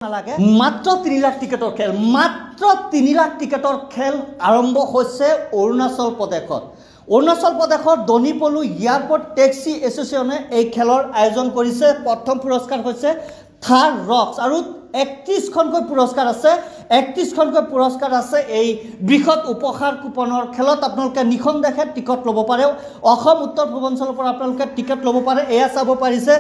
নালাগে মাত্ৰ 3 লাখ টিকেটৰ খেল মাত্ৰ 3 লাখ টিকেটৰ খেল আৰম্ভ হৈছে অৰুণাচল প্ৰদেশত দনিপলু এয়াৰপোৰ্ট টেক্সি এছ'চিয়েশ্যনে এই খেলৰ আয়োজন কৰিছে প্ৰথম পুৰস্কাৰ হৈছে থাৰ ৰক্স আৰু 31খনকৈ পুৰস্কাৰ আছে এই বৃহৎ উপহাৰ কুপনৰ খেলত আপোনালোকে নিখন দেখে টিকট ল'ব পাৰে অসম উত্তৰ পূৰ্বাঞ্চলৰ পৰা আপোনালোকে টিকট ল'ব পাৰে এয়া চাব পাৰিছে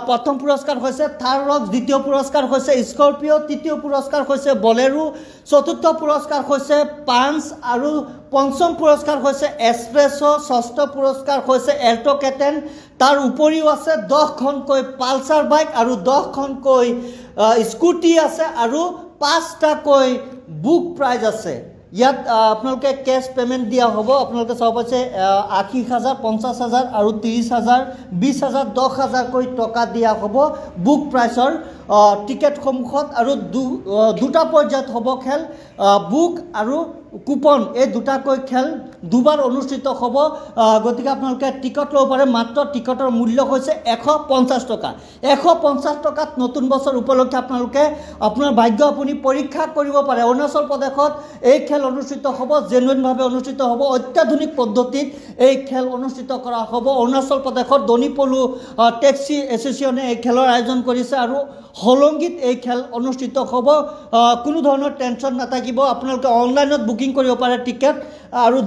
প্ৰথম পুৰস্কাৰ হৈছে থাৰ ৰক্স দ্বিতীয় পুৰস্কাৰ হৈছে স্কৰপিঅ তৃতীয় পুৰস্কাৰ হৈছে বলেৰো চতুৰ্থ পুৰস্কাৰ হৈছে পাঞ্চ আৰু পঞ্চম পুৰস্কাৰ হৈছে এক্সপ্ৰেছো ষষ্ঠ পুৰস্কাৰ হৈছে এল্টো কেটেন তাৰ উপৰিও আছে 10খনকৈ পালচাৰ বাইক আৰু 10খনকৈ স্কুটি আছে আৰু 5টাকৈ বুক প্ৰাইজ আছে ইয়াত আপোনালোকে কেশ পেমেন্ট দিয়া হ'ব আপোনালোকে চাব পাইছে 80,000 50,000 আৰু 30,000 20,000 10,000 কৈ টকা দিয়া হ'ব বুক প্ৰাইজৰ টিকেট সমূহত আৰু দুটা পৰ্যায়ত হ'ব খেল বুক আৰু কুপন এই দুটাকৈ খেল দুবাৰ অনুষ্ঠিত হ'ব গতিকে আপোনালোকে টিকট ল'ব পাৰে মাত্ৰ টিকটৰ মূল্য হৈছে 150 টকা 150 টকাত নতুন বছৰ উপলক্ষে আপোনালোকে আপোনাৰ ভাগ্য আপুনি পৰীক্ষা কৰিব পাৰে অৰুণাচল প্ৰদেশত এই খেল অনুষ্ঠিত হ'ব জেনুইনভাৱে অনুষ্ঠিত হ'ব অত্যাধুনিক পদ্ধতিত এই খেল অনুষ্ঠিত কৰা হ'ব অৰুণাচল প্ৰদেশত দনিপলু টেক্সি এছ'চিয়েশ্যনে এই খেলৰ আয়োজন কৰিছে আৰু হলংগীত এই খেল অনুষ্ঠিত হ'ব কোনো ধৰণৰ টেনচন নাথাকিব আপোনালোকে অনলাইনত বুকিং কৰিব পাৰে টিকেট আৰু